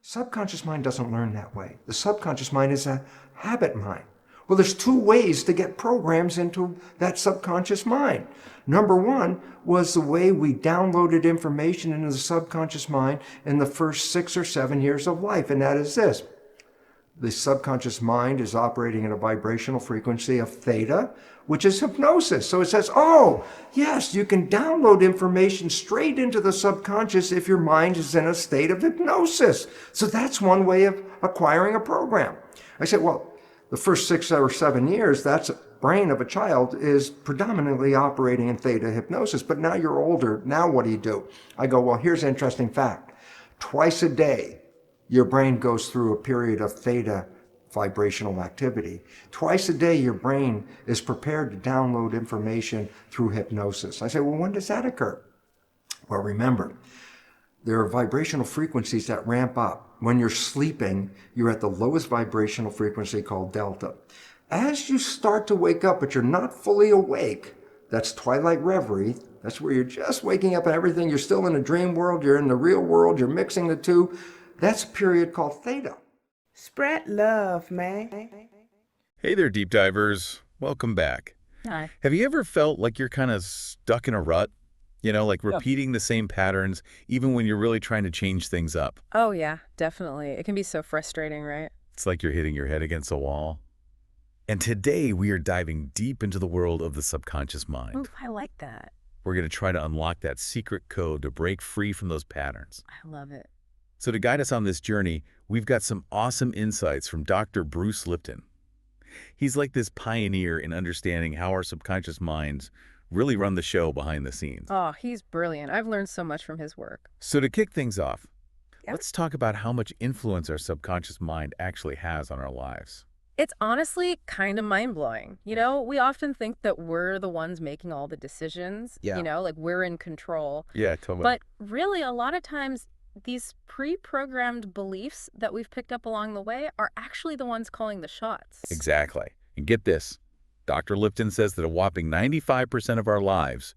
Subconscious mind doesn't learn that way. The subconscious mind is a habit mind. Well, there's two ways to get programs into that subconscious mind. Number one was the way we downloaded information into the subconscious mind in the first 6 or 7 years of life, and that is this. The subconscious mind is operating at a vibrational frequency of theta, which is hypnosis. So it says, oh, yes, you can download information straight into the subconscious if your mind is in a state of hypnosis. So that's one way of acquiring a program. I said, well, the first 6 or 7 years, that's brain of a child is predominantly operating in theta hypnosis. But now you're older. Now what do? I go, well, here's an interesting fact. Twice a day, your brain goes through a period of theta vibrational activity. Twice a day, your brain is prepared to download information through hypnosis. I say, well, when does that occur? Well, remember, there are vibrational frequencies that ramp up. When you're sleeping, you're at the lowest vibrational frequency called delta. As you start to wake up, but you're not fully awake, that's twilight reverie. That's where you're just waking up and everything. You're still in a dream world. You're in the real world. You're mixing the two. That's a period called theta. Spread love, man. Hey there, deep divers. Welcome back. Hi. Have you ever felt like you're kind of stuck in a rut? You know, like repeating the same patterns, even when you're really trying to change things up. Oh, yeah, definitely. It can be so frustrating, right? It's like you're hitting your head against a wall. And today we are diving deep into the world of the subconscious mind. Ooh, I like that. We're going to try to unlock that secret code to break free from those patterns. I love it. So to guide us on this journey, we've got some awesome insights from Dr. Bruce Lipton. He's like this pioneer in understanding how our subconscious minds really run the show behind the scenes. Oh, he's brilliant. I've learned so much from his work. So to kick things off, Yep. let's talk about how much influence our subconscious mind actually has on our lives. It's honestly kind of mind-blowing. You know, we often think that we're the ones making all the decisions. Yeah. You know, like we're in control. Yeah, totally. But really, a lot of times, these pre-programmed beliefs that we've picked up along the way are actually the ones calling the shots. Exactly. And get this, Dr. Lipton says that a whopping 95% of our lives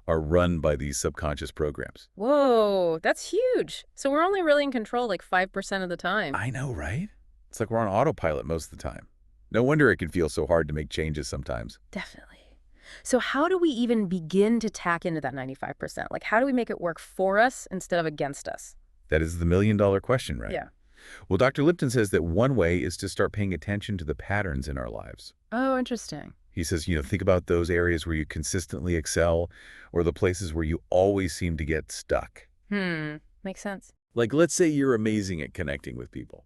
are run by these subconscious programs. Whoa, that's huge. So we're only really in control like 5% of the time. I know, right? It's like we're on autopilot most of the time. No wonder it can feel so hard to make changes sometimes. Definitely. So how do we even begin to tack into that 95%? Like, how do we make it work for us instead of against us? That is the million-dollar question, right? Yeah. Well, Dr. Lipton says that one way is to start paying attention to the patterns in our lives. Oh, interesting. He says, think about those areas where you consistently excel or the places where you always seem to get stuck. Makes sense. Like, let's say you're amazing at connecting with people.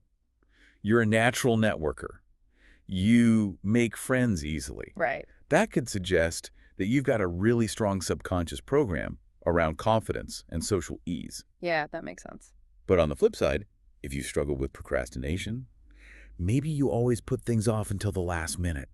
You're a natural networker. You make friends easily. Right. That could suggest that you've got a really strong subconscious program around confidence and social ease. Yeah, that makes sense. But on the flip side, if you struggle with procrastination, maybe you always put things off until the last minute.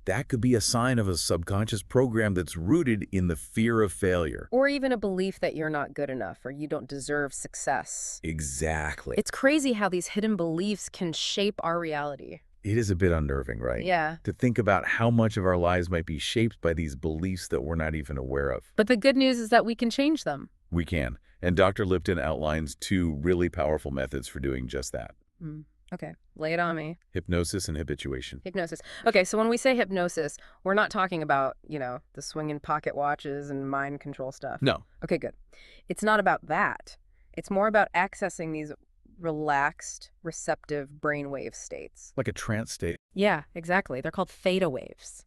That could be a sign of a subconscious program that's rooted in the fear of failure. Or even a belief that you're not good enough or you don't deserve success. Exactly. It's crazy how these hidden beliefs can shape our reality. It is a bit unnerving, right? Yeah. To think about how much of our lives might be shaped by these beliefs that we're not even aware of. But the good news is that we can change them. We can. And Dr. Lipton outlines 2 really powerful methods for doing just that. Okay, lay it on me. Hypnosis and habituation. Hypnosis. Okay, so when we say hypnosis, we're not talking about, the swinging pocket watches and mind control stuff. No. Okay, good. It's not about that. It's more about accessing these relaxed, receptive brainwave states. Like a trance state. Yeah, exactly. They're called theta waves.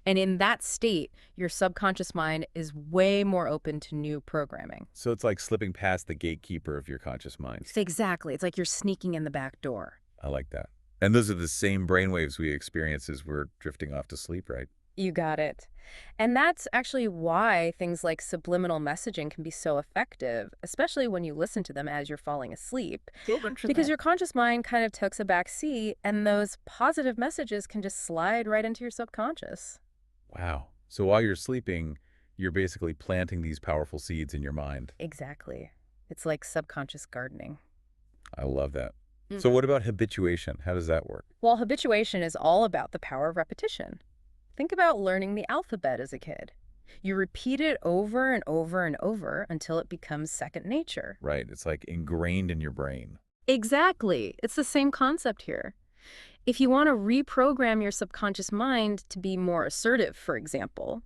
And in that state, your subconscious mind is way more open to new programming. So it's like slipping past the gatekeeper of your conscious mind. Exactly. It's like you're sneaking in the back door. I like that. And those are the same brainwaves we experience as we're drifting off to sleep, right? You got it. And that's actually why things like subliminal messaging can be so effective, especially when you listen to them as you're falling asleep. Because your conscious mind kind of takes a back seat, and those positive messages can just slide right into your subconscious. Wow. So while you're sleeping, you're basically planting these powerful seeds in your mind. Exactly. It's like subconscious gardening. I love that. So what about habituation? How does that work? Well, habituation is all about the power of repetition. Think about learning the alphabet as a kid. You repeat it over and over and over until it becomes second nature. Right. It's like ingrained in your brain. Exactly. It's the same concept here. If you want to reprogram your subconscious mind to be more assertive, for example,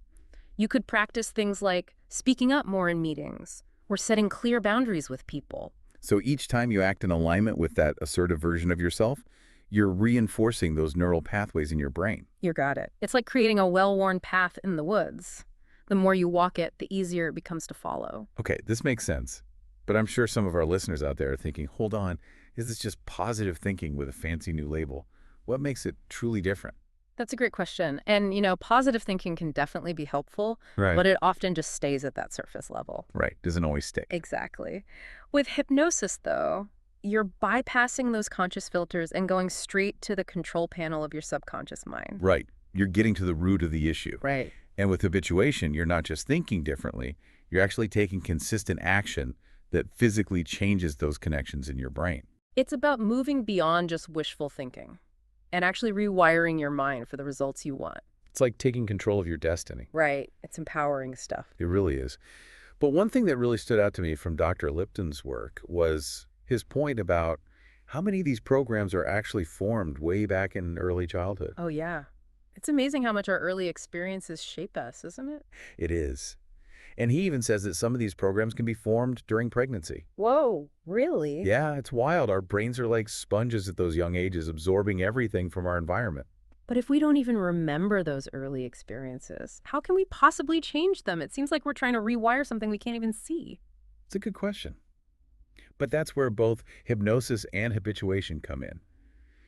you could practice things like speaking up more in meetings or setting clear boundaries with people. So each time you act in alignment with that assertive version of yourself, you're reinforcing those neural pathways in your brain. You got it. It's like creating a well-worn path in the woods. The more you walk it, the easier it becomes to follow. Okay, this makes sense. But I'm sure some of our listeners out there are thinking, hold on, is this just positive thinking with a fancy new label? What makes it truly different? That's a great question. And, positive thinking can definitely be helpful, Right. but it often just stays at that surface level. Right, doesn't always stick. Exactly. With hypnosis, though, you're bypassing those conscious filters and going straight to the control panel of your subconscious mind. Right, you're getting to the root of the issue. Right. And with habituation, you're not just thinking differently, you're actually taking consistent action that physically changes those connections in your brain. It's about moving beyond just wishful thinking and actually rewiring your mind for the results you want. It's like taking control of your destiny. Right. It's empowering stuff. It really is. But one thing that really stood out to me from Dr. Lipton's work was his point about how many of these programs are actually formed way back in early childhood. Oh, yeah. It's amazing how much our early experiences shape us, isn't it? It is. And he even says that some of these programs can be formed during pregnancy. Whoa, really? Yeah, it's wild. Our brains are like sponges at those young ages, absorbing everything from our environment. But if we don't even remember those early experiences, how can we possibly change them? It seems like we're trying to rewire something we can't even see. It's a good question. But that's where both hypnosis and habituation come in.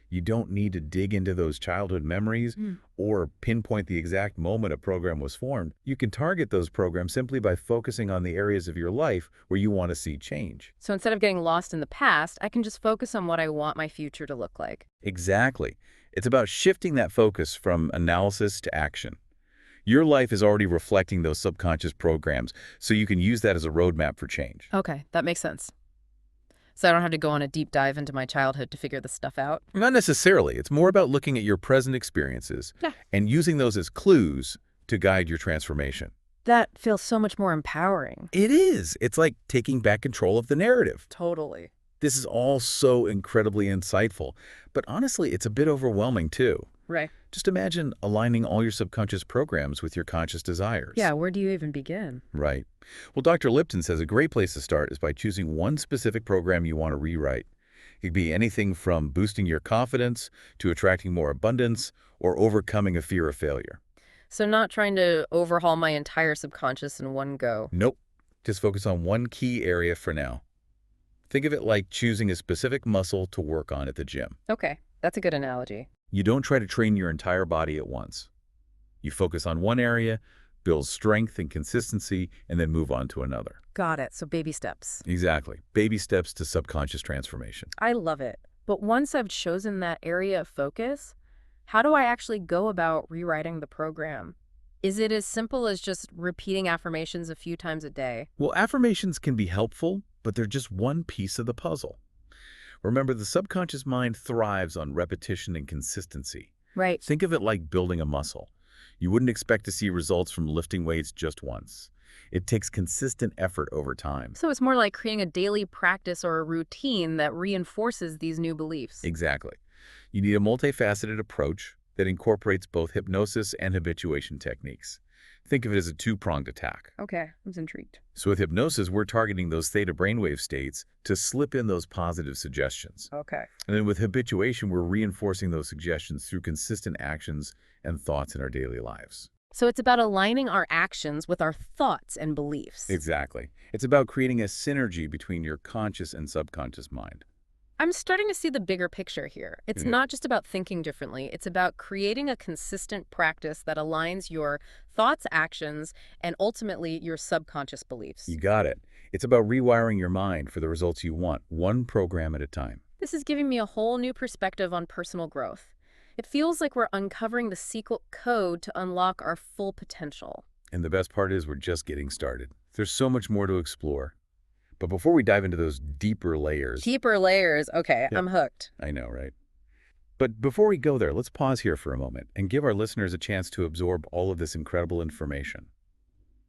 You don't need to dig into those childhood memories or pinpoint the exact moment a program was formed. You can target those programs simply by focusing on the areas of your life where you want to see change. So instead of getting lost in the past, I can just focus on what I want my future to look like. Exactly. It's about shifting that focus from analysis to action. Your life is already reflecting those subconscious programs, so you can use that as a roadmap for change. Okay, that makes sense. So I don't have to go on a deep dive into my childhood to figure this stuff out? Not necessarily. It's more about looking at your present experiences and using those as clues to guide your transformation. That feels so much more empowering. It is. It's like taking back control of the narrative. Totally. This is all so incredibly insightful, but honestly, it's a bit overwhelming too. Right. Just imagine aligning all your subconscious programs with your conscious desires. Yeah, where do you even begin? Right. Well, Dr. Lipton says a great place to start is by choosing one specific program you want to rewrite. It could be anything from boosting your confidence to attracting more abundance or overcoming a fear of failure. So not trying to overhaul my entire subconscious in one go. Nope. Just focus on one key area for now. Think of it like choosing a specific muscle to work on at the gym. Okay, that's a good analogy. You don't try to train your entire body at once. You focus on one area, build strength and consistency, and then move on to another. Got it. So baby steps. Exactly. Baby steps to subconscious transformation. I love it. But once I've chosen that area of focus, how do I actually go about rewriting the program? Is it as simple as just repeating affirmations a few times a day? Well, affirmations can be helpful, but they're just one piece of the puzzle. Remember, the subconscious mind thrives on repetition and consistency. Right. Think of it like building a muscle. You wouldn't expect to see results from lifting weights just once. It takes consistent effort over time. So it's more like creating a daily practice or a routine that reinforces these new beliefs. Exactly. You need a multifaceted approach that incorporates both hypnosis and habituation techniques. Think of it as a two-pronged attack. Okay, I was intrigued. So with hypnosis, we're targeting those theta brainwave states to slip in those positive suggestions. Okay. And then with habituation, we're reinforcing those suggestions through consistent actions and thoughts in our daily lives. So it's about aligning our actions with our thoughts and beliefs. Exactly. It's about creating a synergy between your conscious and subconscious mind. I'm starting to see the bigger picture here. It's not just about thinking differently. It's about creating a consistent practice that aligns your thoughts, actions, and ultimately your subconscious beliefs. You got it. It's about rewiring your mind for the results you want, one program at a time. This is giving me a whole new perspective on personal growth. It feels like we're uncovering the secret code to unlock our full potential. And the best part is we're just getting started. There's so much more to explore. But before we dive into those deeper layers... Deeper layers. Okay, I'm hooked. I know, right? But before we go there, let's pause here for a moment and give our listeners a chance to absorb all of this incredible information.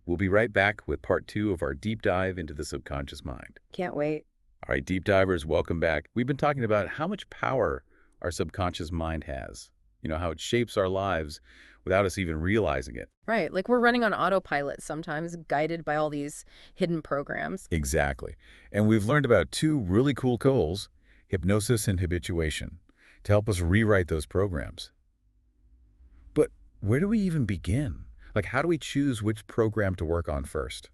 We'll be right back with part 2 of our deep dive into the subconscious mind. Can't wait. All right, deep divers, welcome back. We've been talking about how much power our subconscious mind has, how it shapes our lives without us even realizing it. Right, like we're running on autopilot sometimes, guided by all these hidden programs. Exactly. And we've learned about two really cool goals, hypnosis and habituation, to help us rewrite those programs. But where do we even begin? Like, how do we choose which program to work on first?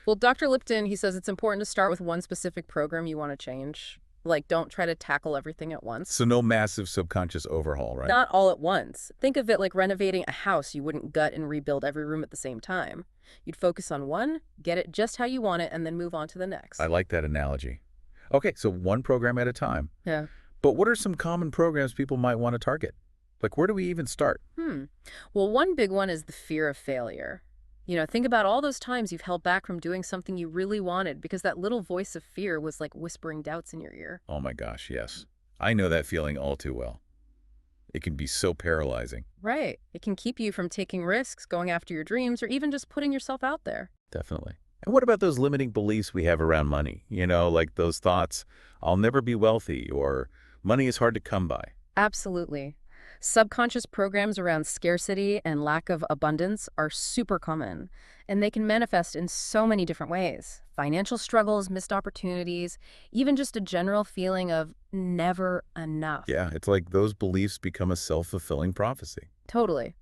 Well, Dr. Lipton, he says it's important to start with one specific program you want to change. Like, don't try to tackle everything at once. So no massive subconscious overhaul, right? Not all at once. Think of it like renovating a house. You wouldn't gut and rebuild every room at the same time. You'd focus on one, get it just how you want it, and then move on to the next. I like that analogy. Okay, so one program at a time. Yeah. But what are some common programs people might want to target? Like, where do we even start? Well, one big one is the fear of failure. Think about all those times you've held back from doing something you really wanted because that little voice of fear was like whispering doubts in your ear. Oh my gosh, yes. I know that feeling all too well. It can be so paralyzing. Right. It can keep you from taking risks, going after your dreams, or even just putting yourself out there. Definitely. And what about those limiting beliefs we have around money? Like those thoughts, I'll never be wealthy, or money is hard to come by. Absolutely. Subconscious programs around scarcity and lack of abundance are super common, and they can manifest in so many different ways. Financial struggles, missed opportunities, even just a general feeling of never enough. Yeah, it's like those beliefs become a self-fulfilling prophecy. Totally.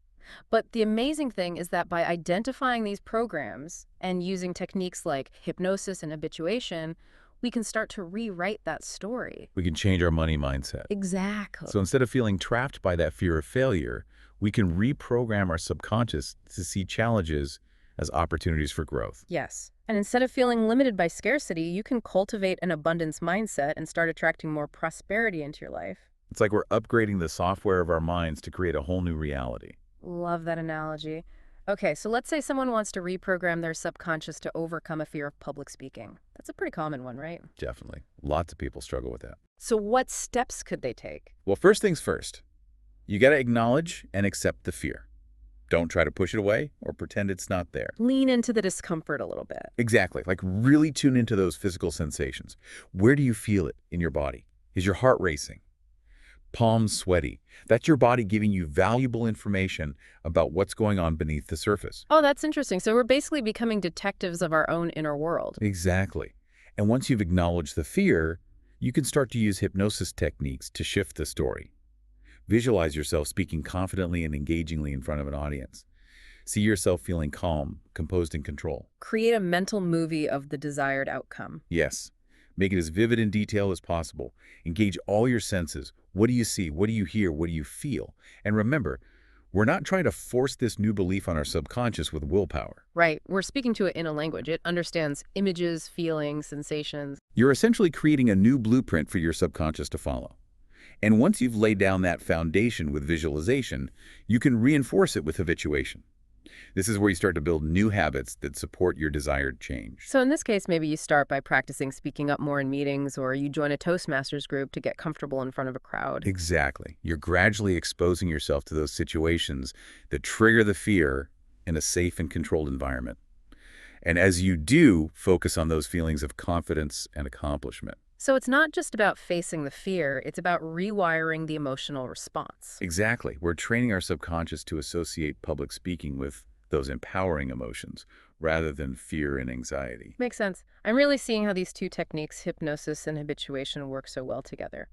But the amazing thing is that by identifying these programs and using techniques like hypnosis and habituation, we can start to rewrite that story. We can change our money mindset. Exactly. So instead of feeling trapped by that fear of failure, we can reprogram our subconscious to see challenges as opportunities for growth. Yes. And instead of feeling limited by scarcity, you can cultivate an abundance mindset and start attracting more prosperity into your life. It's like we're upgrading the software of our minds to create a whole new reality. Love that analogy. Okay, so let's say someone wants to reprogram their subconscious to overcome a fear of public speaking. That's a pretty common one, right? Definitely. Lots of people struggle with that. So what steps could they take? Well, first things first. You got to acknowledge and accept the fear. Don't try to push it away or pretend it's not there. Lean into the discomfort a little bit. Exactly. Like really tune into those physical sensations. Where do you feel it in your body? Is your heart racing? Palms sweaty? That's your body giving you valuable information about what's going on beneath the surface. Oh, that's interesting. So we're basically becoming detectives of our own inner world. Exactly. And once you've acknowledged the fear, you can start to use hypnosis techniques to shift the story. Visualize yourself speaking confidently and engagingly in front of an audience. See yourself feeling calm, composed, and control. Create a mental movie of the desired outcome. Yes. Make it as vivid in detail as possible. Engage all your senses. What do you see? What do you hear? What do you feel? And remember, we're not trying to force this new belief on our subconscious with willpower. Right. We're speaking to it in a language. It understands images, feelings, sensations. You're essentially creating a new blueprint for your subconscious to follow. And once you've laid down that foundation with visualization, you can reinforce it with habituation. This is where you start to build new habits that support your desired change. So in this case, maybe you start by practicing speaking up more in meetings, or you join a Toastmasters group to get comfortable in front of a crowd. Exactly. You're gradually exposing yourself to those situations that trigger the fear in a safe and controlled environment. And as you do, focus on those feelings of confidence and accomplishment. So it's not just about facing the fear, it's about rewiring the emotional response. Exactly. We're training our subconscious to associate public speaking with those empowering emotions rather than fear and anxiety. Makes sense. I'm really seeing how these two techniques, hypnosis and habituation, work so well together.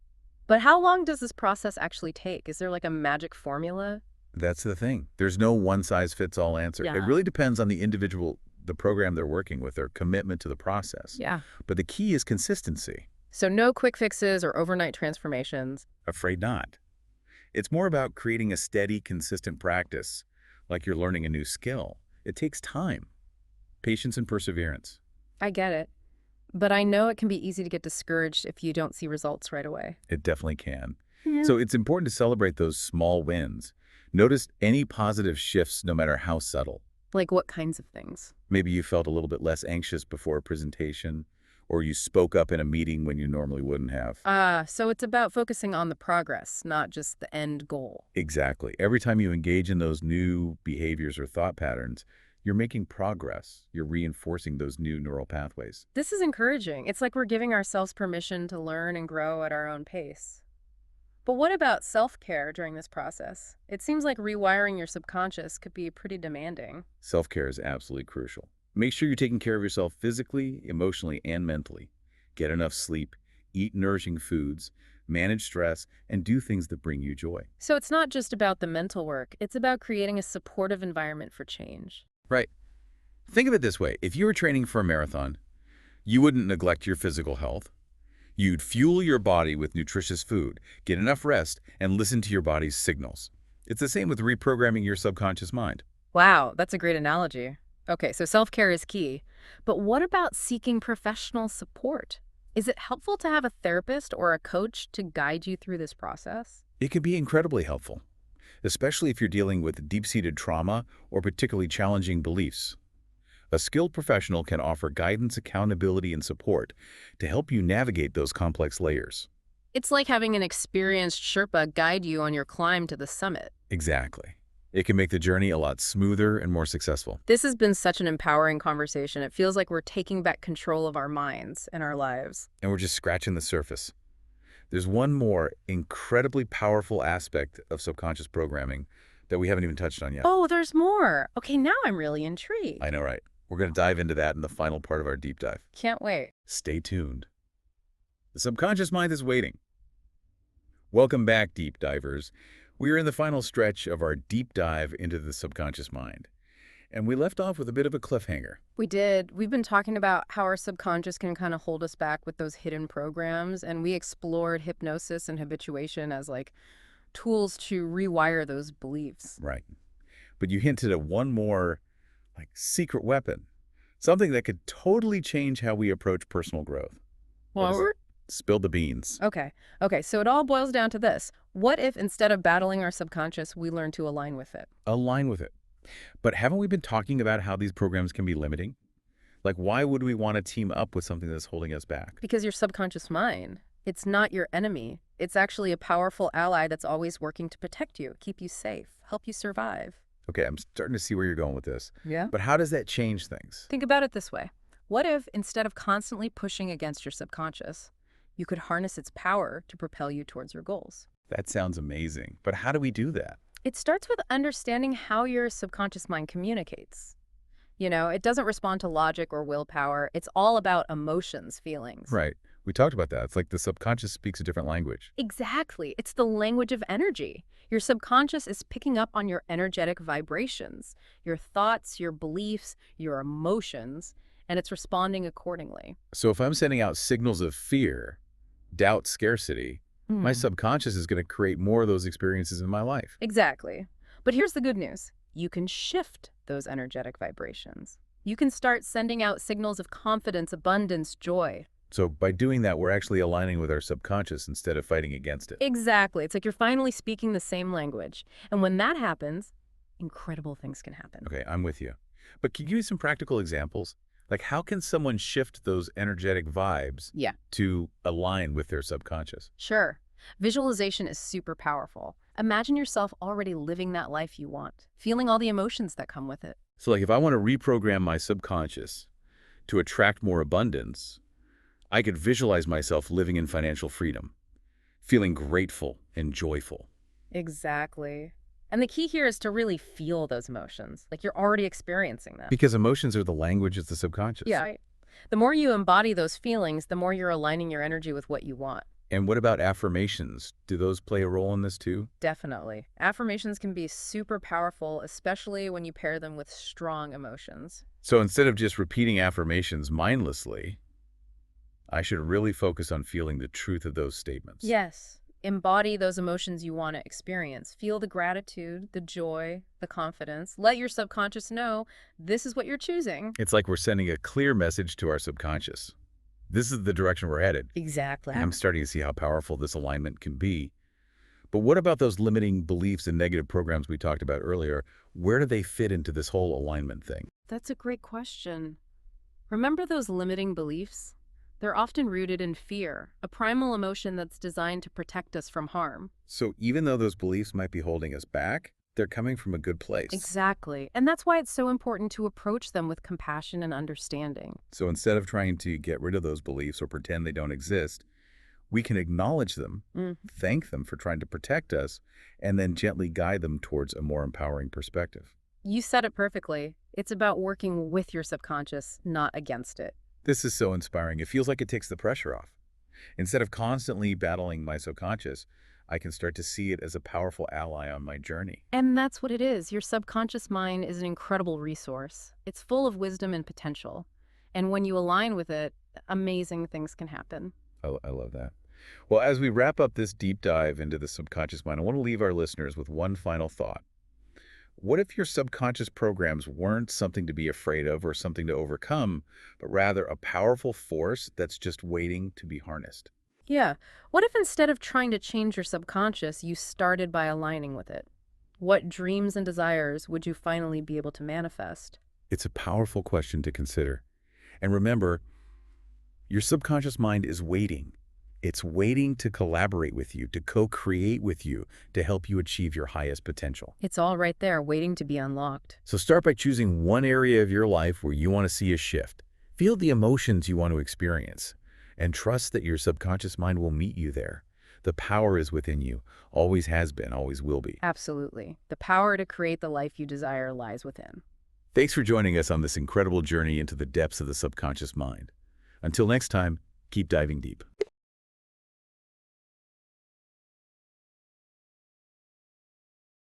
But how long does this process actually take? Is there like a magic formula? That's the thing. There's no one-size-fits-all answer. Yeah. It really depends on the individual, the program they're working with, their commitment to the process. Yeah. But the key is consistency. So no quick fixes or overnight transformations. Afraid not. It's more about creating a steady, consistent practice, like you're learning a new skill. It takes time, patience, and perseverance. I get it. But I know it can be easy to get discouraged if you don't see results right away. It definitely can. Yeah. So it's important to celebrate those small wins. Notice any positive shifts, no matter how subtle. Like what kinds of things? Maybe you felt a little bit less anxious before a presentation, or you spoke up in a meeting when you normally wouldn't have. So it's about focusing on the progress, not just the end goal. Exactly. Every time you engage in those new behaviors or thought patterns, You're making progress. You're reinforcing those new neural pathways. This is encouraging. It's like we're giving ourselves permission to learn and grow at our own pace. But what about self-care during this process? It seems like rewiring your subconscious could be pretty demanding. Self-care is absolutely crucial. Make sure you're taking care of yourself physically, emotionally, and mentally. Get enough sleep, eat nourishing foods, manage stress, and do things that bring you joy. So it's not just about the mental work, it's about creating a supportive environment for change. Right. Think of it this way. If you were training for a marathon, you wouldn't neglect your physical health. You'd fuel your body with nutritious food, get enough rest, and listen to your body's signals. It's the same with reprogramming your subconscious mind. Wow, that's a great analogy. Okay, so self-care is key. But what about seeking professional support? Is it helpful to have a therapist or a coach to guide you through this process? It can be incredibly helpful, especially if you're dealing with deep-seated trauma or particularly challenging beliefs. A skilled professional can offer guidance, accountability, and support to help you navigate those complex layers. It's like having an experienced Sherpa guide you on your climb to the summit. Exactly. It can make the journey a lot smoother and more successful. This has been such an empowering conversation. It feels like we're taking back control of our minds and our lives. And we're just scratching the surface. There's one more incredibly powerful aspect of subconscious programming that we haven't even touched on yet. Oh, there's more. Okay, now I'm really intrigued. I know, right? We're going to dive into that in the final part of our deep dive. Can't wait. Stay tuned. The subconscious mind is waiting. Welcome back, deep divers. We are in the final stretch of our deep dive into the subconscious mind. And we left off with a bit of a cliffhanger. We did. We've been talking about how our subconscious can kind of hold us back with those hidden programs, and we explored hypnosis and habituation as like tools to rewire those beliefs. Right. But you hinted at one more secret weapon, something that could totally change how we approach personal growth. What is it? Spill the beans. Okay. So it all boils down to this. What if instead of battling our subconscious, we learn to align with it? Align with it. But haven't we been talking about how these programs can be limiting? Like, why would we want to team up with something that's holding us back? Because your subconscious mind, it's not your enemy. It's actually a powerful ally that's always working to protect you, keep you safe, help you survive. Okay, I'm starting to see where you're going with this. Yeah. But how does that change things? Think about it this way. What if instead of constantly pushing against your subconscious, you could harness its power to propel you towards your goals? That sounds amazing. But how do we do that? It starts with understanding how your subconscious mind communicates. You know, it doesn't respond to logic or willpower. It's all about emotions, feelings. Right. We talked about that. It's like the subconscious speaks a different language. Exactly. It's the language of energy. Your subconscious is picking up on your energetic vibrations, your thoughts, your beliefs, your emotions, and it's responding accordingly. So if I'm sending out signals of fear, doubt, scarcity, my subconscious is going to create more of those experiences in my life. Exactly. But here's the good news. You can shift those energetic vibrations. You can start sending out signals of confidence, abundance, joy. So by doing that, we're actually aligning with our subconscious instead of fighting against it. Exactly. It's like you're finally speaking the same language. And when that happens, incredible things can happen. Okay, I'm with you. But can you give me some practical examples? Like, how can someone shift those energetic vibes to align with their subconscious? Sure. Visualization is super powerful. Imagine yourself already living that life you want, feeling all the emotions that come with it. So like if I want to reprogram my subconscious to attract more abundance, I could visualize myself living in financial freedom, feeling grateful and joyful. Exactly. And the key here is to really feel those emotions, like you're already experiencing them. Because emotions are the language of the subconscious. Yeah. Right. The more you embody those feelings, the more you're aligning your energy with what you want. And what about affirmations? Do those play a role in this too? Definitely. Affirmations can be super powerful, especially when you pair them with strong emotions. So instead of just repeating affirmations mindlessly, I should really focus on feeling the truth of those statements. Yes. Embody those emotions you want to experience. Feel the gratitude, the joy, the confidence. Let your subconscious know this is what you're choosing. It's like we're sending a clear message to our subconscious. This is the direction we're headed. Exactly. And I'm starting to see how powerful this alignment can be. But what about those limiting beliefs and negative programs we talked about earlier? Where do they fit into this whole alignment thing? That's a great question. Remember those limiting beliefs? They're often rooted in fear, a primal emotion that's designed to protect us from harm. So even though those beliefs might be holding us back, they're coming from a good place. Exactly. And that's why it's so important to approach them with compassion and understanding. So instead of trying to get rid of those beliefs or pretend they don't exist, we can acknowledge them, thank them for trying to protect us, and then gently guide them towards a more empowering perspective. You said it perfectly. It's about working with your subconscious, not against it. This is so inspiring. It feels like it takes the pressure off. Instead of constantly battling my subconscious, I can start to see it as a powerful ally on my journey. And that's what it is. Your subconscious mind is an incredible resource. It's full of wisdom and potential. And when you align with it, amazing things can happen. I love that. Well, as we wrap up this deep dive into the subconscious mind, I want to leave our listeners with one final thought. What if your subconscious programs weren't something to be afraid of or something to overcome, but rather a powerful force that's just waiting to be harnessed? Yeah. What if instead of trying to change your subconscious, you started by aligning with it? What dreams and desires would you finally be able to manifest? It's a powerful question to consider. And remember, your subconscious mind is waiting. It's waiting to collaborate with you, to co-create with you, to help you achieve your highest potential. It's all right there, waiting to be unlocked. So start by choosing one area of your life where you want to see a shift. Feel the emotions you want to experience, and trust that your subconscious mind will meet you there. The power is within you, always has been, always will be. Absolutely. The power to create the life you desire lies within. Thanks for joining us on this incredible journey into the depths of the subconscious mind. Until next time, keep diving deep.